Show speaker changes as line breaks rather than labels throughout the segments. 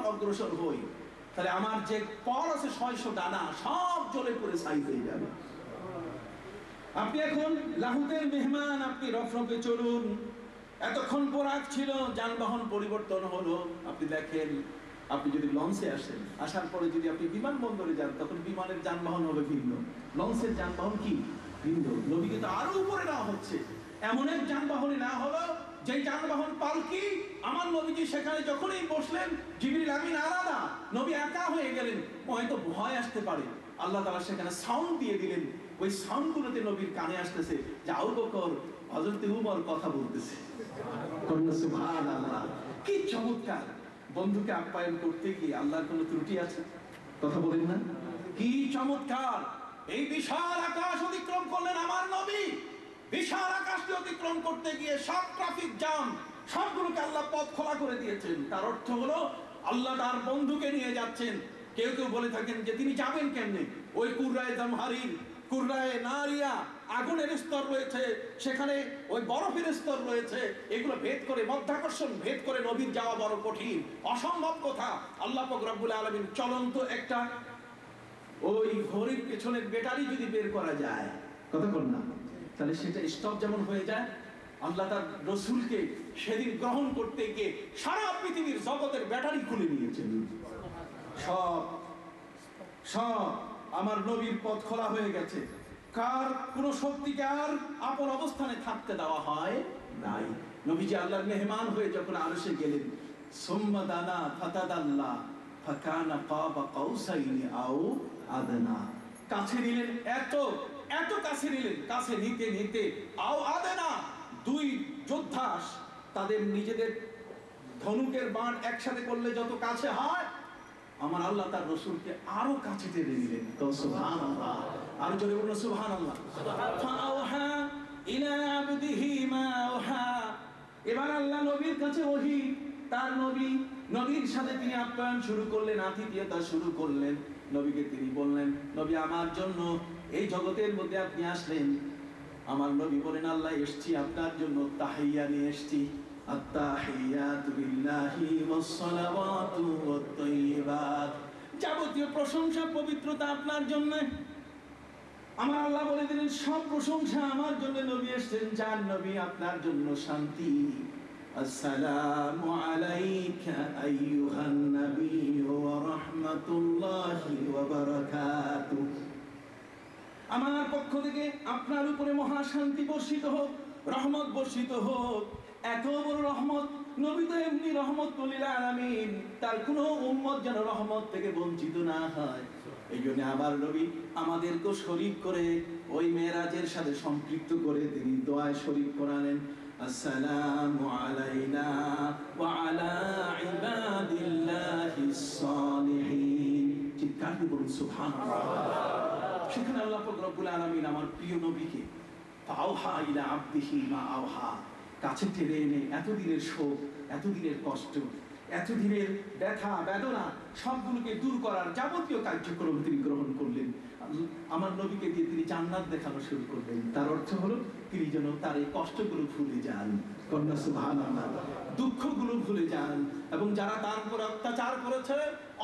অগ্রসর হই, তাহলে আমার যে পর আছে 600 ডানা সব জ্বলে পুড়ে ছাই হয়ে যাবে। আপনি এখন লাহুতের মেহমান, আপনি রফরফে চলুন। এতক্ষণ পরাগ ছিল, যানবাহন পরিবর্তন হলো। আপনি দেখেন, আপনি যদি লঞ্চে আসেন, আসার পরে যদি আপনি বিমানবন্দরে যান, তখন বিমানের যানবাহন হবে ভিন্ন, লঞ্চের যানবাহন কি ভিন্ন। নবীকে তো আরো উপরে নেওয়া হচ্ছে, এমন এক যানবাহনে না হলো যে যানবাহন পালকি। আমার নবীজি সেখানে যখনই বসলেন, জিবরিল আমিন আলাদা, নবী একা হয়ে গেলেন। হয়তো ভয় আসতে পারে, আল্লাহ তাআলা সেখানে সাউন্ড দিয়ে দিলেন। ওই সাউন্ডগুলোতে নবীর কানে আসতেছে যে আবু বকর, হযরত উমর কথা বলতেছে। সুবহানাল্লাহ, কি চমৎকার! বন্ধুকে আপ্যায়ন করতে গিয়ে আল্লাহর কোনো ত্রুটি আছে? কথা বলেন না, কি চমৎকার! এই বিশাল আকাশ অতিক্রম করলেন আমার নবী। বিশাল আকাশকে অতিক্রম করতে গিয়ে সব ট্রাফিক জ্যাম সবগুলোকে আল্লাহ পথ খোলা করে দিয়েছেন। তার অর্থ হলো আল্লাহ তার বন্ধুকে নিয়ে যাচ্ছেন। কেউ কেউ বলে থাকেন যে তিনি যাবেন কেমনে? ওই কুররায়ে জামহারির, কুররায়ে নারিয়া, আগুনের স্তর রয়েছে, সেখানে ওই বরফের স্তর রয়েছে, এগুলো ভেদ করে, মধ্যাকর্ষণ ভেদ করে নবীর যাওয়া বড় কঠিন, অসম্ভব কথা। আল্লাহ পাক রব্বুল আলামিন চলন্ত একটা ওই ঘড়ির পেছনের ব্যাটারি যদি বের করা যায়, কথা বল না, তাহলে সেটা স্টপ যেমন হয়ে যায়। আল্লাহ তার রসুলকে সেদিন গ্রহণ করতে গিয়ে সারা পৃথিবীর জগতের ব্যাটারি খুলে নিয়েছেন। সব সব আমার নবীর পথ খোলা হয়ে গেছে। কার কোন শক্তিকে আর আপন অবস্থানে থাকতে দেওয়া হয় নাই। নবীজি আল্লাহর মেহমান হয়ে যখন আরশে গেলেন, সুম্মা দানা ফাতাদাল্লা ফাকানা কাবা কাউসাইনি আও আদনা, কাছে নিলেন, এত এত কাছে নিলেন, কাছে নিতে নিতে আও আদনা, দুই যোদ্ধা তাদের নিজেদের ধনুকের বাণ একসাথে করলে যত কাছে হয়, আমার আল্লাহ তার রসুলকে আরো কাছে টেনে নিলেন। সুবহানাল্লাহ, আর জোরে বলুন সুবহানাল্লাহ। ফাআওহা ইলা আবদিহি মা আওহা, এবার আল্লাহ নবীর কাছে ওহী, তার নবীর সাথে তিনি আপ্যায়ন শুরু করলেন, আতিথেয়তা শুরু করলেন। নবীকে তিনি বললেন, নবী আমার জন্য এই জগতের মধ্যে আপনি আসলেন। আমার নবী বলেন, আল্লাহ এসেছি আপনার জন্য, তাহিয়া নিয়ে এসেছি। আত-তাহিয়াতু লিল্লাহি ওয়াস-সালাওয়াতু ওয়াত-তাইয়্যিবাত, যাবতীয় প্রশংসা পবিত্রতা আপনার জন্য। আমার আল্লাহ বলে দিলেন, সব প্রশংসা আমার জন্য। নবী এসেছেন, যার নবী আপনার জন্য শান্তি। আসসালামু আলাইকা আইয়ুহান নাবিয়্যু ওয়া রাহমাতুল্লাহি ওয়া বারাকাতুহু, আমার পক্ষ থেকে আপনার উপরে মহা শান্তি বর্ষিত হোক, রহমত বর্ষিত হোক। এত বড় রহমত, নবী তো এমনি রহমত লিল আলামিন, তার কোনো উম্মত যেন রহমত থেকে বঞ্চিত না হয়। এই জন্য আবার নবী আমাদেরকে শরীক করে ওই মেরাজের সাথে সম্পৃক্ত করে তিনি দোয়ায় শরীক করালেন, আসসালামু আলাইনা ওয়া আলা ইবাদিল্লাহিস সালিহিন। চিৎকার দিয়ে বলুন সুবহানাল্লাহ। সেখানে আল্লাহ পাক রব্বুল আলামিন আমার প্রিয় নবীকে ফাওহা ইলা আবদিহি মা আওহা, কাছে টেনে এনে এতদিনের শোক, এতদিনের কষ্ট, এতদিনের ব্যথা বেদনা সবগুলোকে দূর করার যাবতীয় কার্যক্রম তিনি গ্রহণ করলেন। আমার নবীকে দিয়ে তিনি জান্নাত দেখানো শুরু করলেন। তার অর্থ হলো তিনি যেন তার এই কষ্টগুলো ভুলে যান, কন্যা সুবহানাল্লাহ, দুঃখগুলো ভুলে যান। এবং যারা তার উপর অত্যাচার করেছে,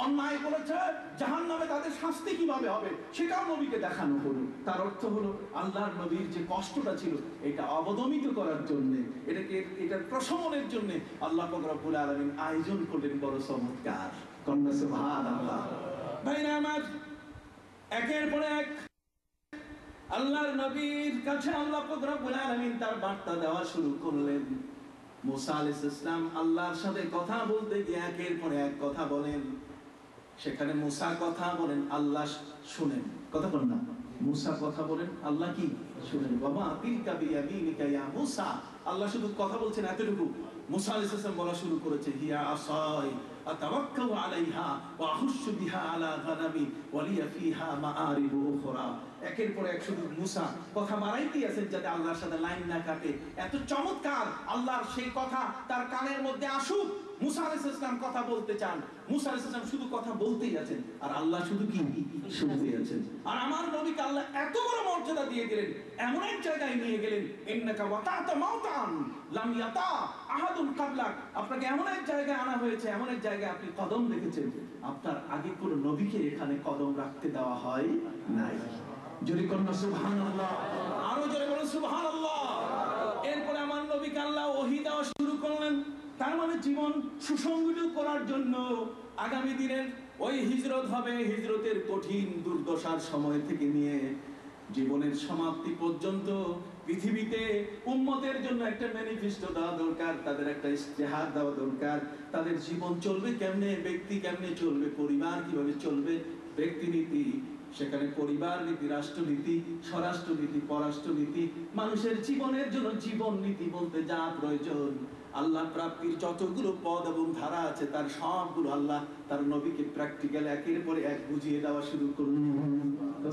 অন্যায় করেছে, জাহান্নামে তাদের শাস্তি কিভাবে হবে সেটাও নবীকে দেখানো হলো। তার অর্থ হলো আল্লাহর নবীর যে কষ্টটা ছিল এটা অবদমিত করার জন্য, এটার প্রশমনের জন্য আল্লাহ পাক রব্বুল আলামিন আয়োজন করলেন বড় চমৎকার, কন্যা সুবহানাল্লাহ। ভাইরা আমার, একের পর এক আল্লাহর নবীর কাছে আল্লাহ পাক রব্বুল আলামিন তার বার্তা দেওয়া শুরু করলেন। মুসা আলাইহিস সালাম আল্লাহর সাথে কথা বলতে গিয়ে একের পর এক কথা বলেন। সেখানে মুসা কথা বলেন, আল্লাহ শুনেন। কথা বলেন না, মুসা কথা বলেন, আল্লাহ কি শুনেন। বাবা তিলকা বিয়ামিনিকা ইয়া মুসা, আল্লাহ শুধু কথা বলছেন এতটুকু। মুসা আলাইহিস সালাম বলা শুরু করেছে, হিয়া আসাই আতাওয়াক্কালু আলাইহা ওয়া আহুশু বিহা আলা গানামি ওয়া লিয়া ফিহা মাআরিবু উখরা। একের পর এক শুধু মুসা কথা বাড়াইতেই আছেন যাতে আল্লাহর সাথে লাইন না কাটে। এত চমৎকার আল্লাহর সেই কথা তার কানের মধ্যে আসুক, মুসা আলাইহিস সালাম কথা বলতে চান, মুসা আলাইহিস সালাম শুধু কথা বলতেই আছেন, আর আল্লাহ শুধু কি শুনতেই আছেন। আর আমার নবীকে আল্লাহ এত বড় মর্যাদা দিয়ে দিলেন, এমন এক জায়গায় নিয়ে গেলেন, ইন্নাকা ওয়াতাতা মাউতান লাম ইয়াতা আহাদুন কাবলাক, আপনাকে এমন এক জায়গায় আনা হয়েছে, এমন এক জায়গায় আপনি কদম রেখেছেন, আপনার আগে কোনো নবীকে এখানে কদম রাখতে দেওয়া হয় নাই। জোরে কন্যা সুবহানাল্লাহ, আরো জোরে বলুন সুবহানাল্লাহ। এরপরে আমার নবীকে আল্লাহ ওহী দেওয়া শুরু করলেন। তার মানে জীবন সুসংগঠিত করার জন্য আগামী দিনের ওই হিজরত হবে, হিজরতের কঠিন দুর্দশার সময় থেকে নিয়ে জীবনের সমাপ্তি পর্যন্ত পৃথিবীতে উম্মতের জন্য একটা ম্যানিফেস্টো দেওয়া দরকার, তাদের একটা ইস্তেহার দেওয়া দরকার, তাদের জীবন চলবে কেমনে, ব্যক্তি কেমনে চলবে, পরিবার কিভাবে চলবে, ব্যক্তি নীতি, সেখানে পরিবার নীতি, রাষ্ট্রনীতি, স্বরাষ্ট্রনীতি, পররাষ্ট্রনীতি, মানুষের জীবনের জন্য জীবন নীতি বলতে যা প্রয়োজন, আল্লাহ প্রাপ্তির যতগুলো পদ এবং ধারা আছে তার সবগুলো আল্লাহ তার নবীকে প্র্যাকটিক্যাল একের পরে এক বুঝিয়ে দেওয়া শুরু করলেন।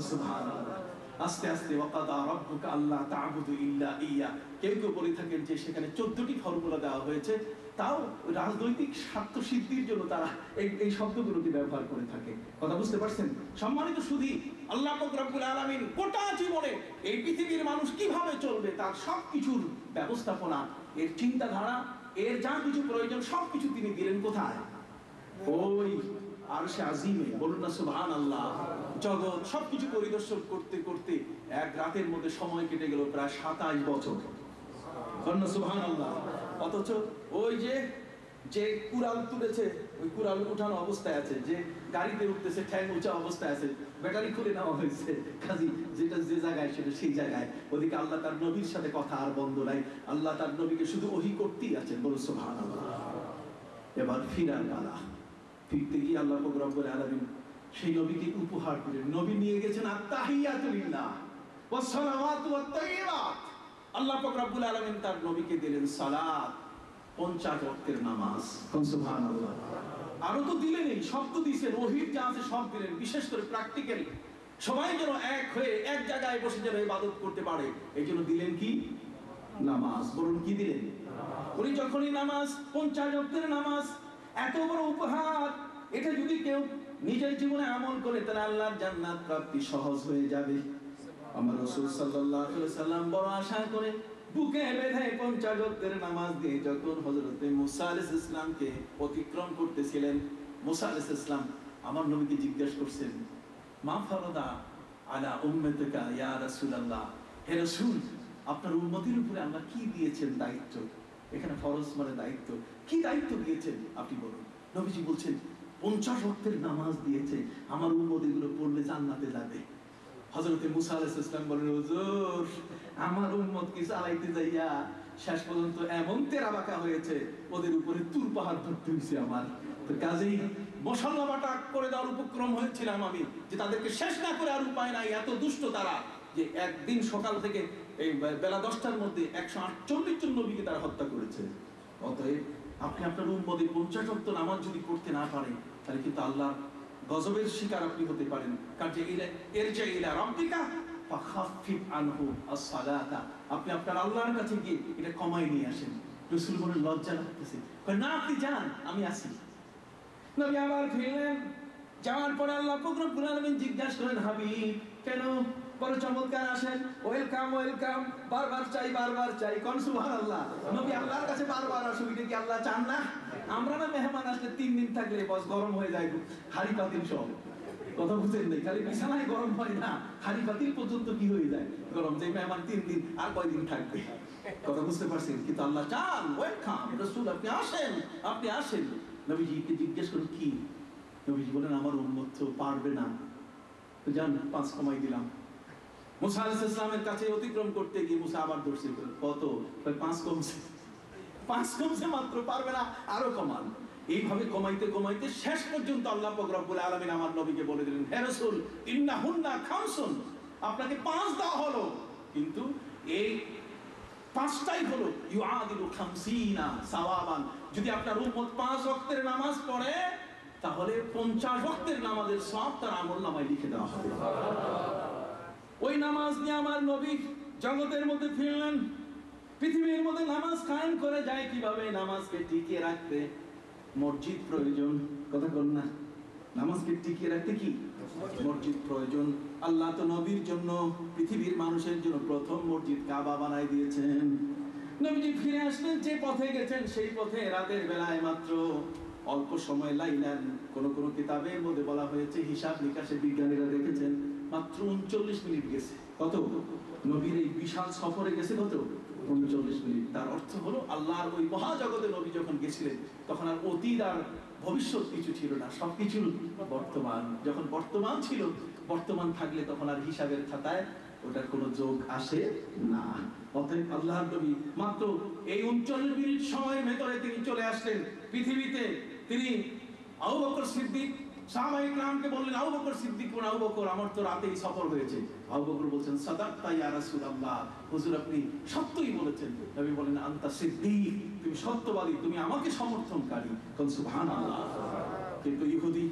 সুবহানাল্লাহ। আস্তে আস্তে ওয়াকাদা রাব্বুকা আল্লা তা'বুদু ইল্লা ইয়া, কেউ কেউ বলে থাকেন যে সেখানে 14টি ফর্মুলা দেওয়া হয়েছে, তাও রাজনৈতিক স্বার্থ সিদ্ধির জন্য তারা এই শব্দগুলোকে ব্যবহার করে থাকে। কথা বুঝতে পারছেন? সম্মানিত সুধী, আল্লাহ পাক রব্বুল আলামিন গোটা জীবনে এই পৃথিবীর মানুষ কিভাবে চলবে তার সবকিছুর ব্যবস্থাপনা, এর চিন্তাধারা, এর যা কিছু প্রয়োজন সবকিছু তিনি দিলেন কোথায়? ওই আরশে আজিমে। বলুন না সুবহানাল্লাহ। জগৎ সবকিছু পরিদর্শন করতে করতে এক রাতের মধ্যে সময় কেটে গেল প্রায় 27 বছর। বলুন না সুবহানাল্লাহ। অথচ ওই যে কুড়াল তুলেছে, ওই কুড়াল উঠানো অবস্থায় আছে, যে গাড়িতে উঠতেছে ঠ্যাং উঁচা অবস্থায় আছে, ব্যাটারি খুলে নেওয়া হয়েছে, কাজী যেটা যে জায়গায় সেটা সেই জায়গায়। ওদিকে আল্লাহ তার নবীর সাথে কথা আর বন্ধ নাই, আল্লাহ তার নবীকে শুধু ওহী করতেই আছেন। বলুন সুবহানাল্লাহ। এবার ফিরার পালা। ফিরতে গিয়ে আল্লাহ পাক রব্বুল আলামিন সেই নবীকে উপহার দিলেন। নবী নিয়ে গেছেন আত-তাহিয়াতু লিল্লাহ ওয়াস সালাওয়াতু ওয়াত তাইয়্যিবাত। আল্লাহ পাক রব্বুল আলামিন তার নবীকে দিলেন সালাত, 50 ওয়াক্তের নামাজ। সুবহানাল্লাহ। আরো তো দিলেনই, সব তো দিয়েছেন, ওহীর যা আছে সব দিলেন, বিশেষ করে প্র্যাকটিক্যাল সবাই যেন এক হয়ে এক জায়গায় বসে যেন ইবাদত করতে পারে, এই জন্য দিলেন কি? নামাজ। বলুন কি দিলেন? উনি যখনই নামাজ, 50 ওয়াক্তের নামাজ, এত বড় উপহার, এটা যদি কেউ নিজের জীবনে আমল করে তাহলে আল্লাহর জান্নাত প্রাপ্তি সহজ হয়ে যাবে। আমার রাসূল সাল্লাল্লাহু আলাইহি সাল্লাম বড় আশা করে বুকে বেঁধে 50 ওয়াক্তের নামাজ দিয়ে যখন হযরত মুসা আলাইহিস সালামকে অতিক্রম করতেছিলেন, মুসা আলাইহিস সালাম আমার নবীকে জিজ্ঞেস করছেন, মা ফারাদা আলা উম্মতিকা ইয়া রাসূলুল্লাহ, হে রাসূল আপনার উম্মতের উপরে আল্লাহ কি দিয়েছেন দায়িত্ব? এখানে ফরজ মানে দায়িত্ব, কি দায়িত্ব দিয়েছেন আপনি বলুন। নবীজি বলছেন 50 ওয়াক্তের নামাজ দিয়েছে, আমার উম্মত এগুলো পড়লে জান্নাতে যাবে। হযরত মুসা আলাইহিস সালাম বলেন, হুজুর আমার উম্মত কি চালাইতে যাইয়া শেষ পর্যন্ত এমন তেরা বাঁকা হয়েছে, ওদের উপরে তুর পাহাড় ধরতে হয়েছে আমার। তো কাজেই মশলা বাটা করে দেওয়ার উপক্রম হয়েছিলাম আমি, যে তাদেরকে শেষ না করে আর উপায় নাই, এত দুষ্ট তারা, যে একদিন সকাল থেকে এই বেলা 10টার মধ্যে 148 জন নবীকে তারা হত্যা করেছে। অতএব আপনি আপনার উম্মতের 50 ওয়াক্ত নামাজ যদি পড়তে না পারেন, তাহলে কিন্তু আল্লাহ গজবের শিকার আপনি হতে পারেন। কারণ এরজি ইলা রাব্বিকা ফাখাফিফ আনহু আস-সালাতা, আপনি আপনার আল্লাহর কাছে গিয়ে এটা কমাই নিয়ে আসেন। রাসূল বলেন লজ্জা লাগতেছে, কয় না আপনি যান, আমি আসি। নবী আবার ফিরলেন, যাওয়ার পরে আল্লাহ পাক রব্বুল আলামিন জিজ্ঞাসা করেন, হাবিব কেন বড় চমৎকার আসেন, ওয়েলকাম ওয়েলকাম, বারবার চাই বারবার চাই। কোন সুবহানাল্লাহ। নবী আল্লাহর কাছে বারবার আসুন, এটা কি আল্লাহ চান না? আমরা না মেহমান আসলে 3 দিন থাকলে বস গরম হয়ে যায়, হাড়ি পাতিল সব। কথা বুঝেন নাই, খালি বিছানায় গরম হয় না, হাড়ি পাতিল পর্যন্ত কি হয়ে যায় গরম, যে মেহমান 3 দিন আর কয়দিন থাকবে। কথা বুঝতে পারছেন? কিন্তু আল্লাহ চান ওয়েলকাম, রাসূল আপনি আসেন, আপনি আসেন। নবীজিকে জিজ্ঞেস করুন কি? নবীজি বলেন আমার উম্মত তো পারবে না, তো যান 5 কমাই দিলাম। মুসা আলাইহিস সালামের কাছে অতিক্রম করতে গিয়ে মুসা আবার ধরছে, কত? 5 কমছে, 5 কমছে মাত্র, পারবে না, আরো কমান। এইভাবে কমাইতে কমাইতে শেষ পর্যন্ত আল্লাহ পাক রব্বুল আলামিন আমার নবীকে বলে দিলেন, হে রাসূল ইন্নাহুন্না খামসুন, আপনাকে 5 দেওয়া হলো, কিন্তু এই 5টাই হলো ইউআদিলু 50 সাওয়াবান। যদি আপনার উম্মত 5 ওয়াক্তের নামাজ পড়ে, তাহলে 50 ওয়াক্তের নামাজের সওয়াব তার আমলনামায় লিখে দেওয়া হবে। ওই নামাজ নিয়ে আমার নবী জগতের মধ্যে ফিরলেন। পৃথিবীর মধ্যে নামাজ কায়েম করে যায় কিভাবে, নামাজকে টিকিয়ে রাখতে মসজিদ প্রয়োজন, কথা বল না, নামাজকে টিকিয়ে রাখতে কি মসজিদ প্রয়োজন। আল্লাহ তো নবীর জন্য, পৃথিবীর মানুষের জন্য প্রথম মসজিদ কাবা বানাই দিয়েছেন। নবীজি ফিরে আসলেন, যে পথে গেছেন সেই পথে রাতের বেলায় মাত্র অল্প সময় লাইলেন। কোন কোন কিতাবের মধ্যে বলা হয়েছে, হিসাব নিকাশে বিজ্ঞানীরা দেখেছেন মাত্র 39 মিনিট গেছে। কত? নবীর এই বিশাল সফরে গেছে কত? 39 মিনিট। তার অর্থ হলো আল্লাহর ওই মহাজগতে নবী যখন গেছিলেন তখন আর অতীত আর ভবিষ্যৎ কিছু ছিল না, সবকিছু বর্তমান। যখন বর্তমান ছিল, বর্তমান থাকলে তখন আর হিসাবের খাতায় ওটার কোনো যোগ আসে না। অতএব আল্লাহর নবী মাত্র এই 39 মিনিট সময়ের ভেতরে তিনি চলে আসলেন পৃথিবীতে। তিনি আবু বকর সিদ্দিক সাহাবায়ে কেরামকে বললেন, আবু বকর সিদ্দিক, কোন আবু বকর, আমার তো রাতেই সফর হয়েছে। আবু বকর বলছেন, সাদাক্তা ইয়া রাসূলুল্লাহ, হুজুর আপনি সত্যই বলেছেন। নবী বলেন, আনতা সিদ্দিক, তুমি সত্যবাদী, তুমি আমাকে সমর্থনকারী। সুবহানাল্লাহ। কিন্তু ইহুদি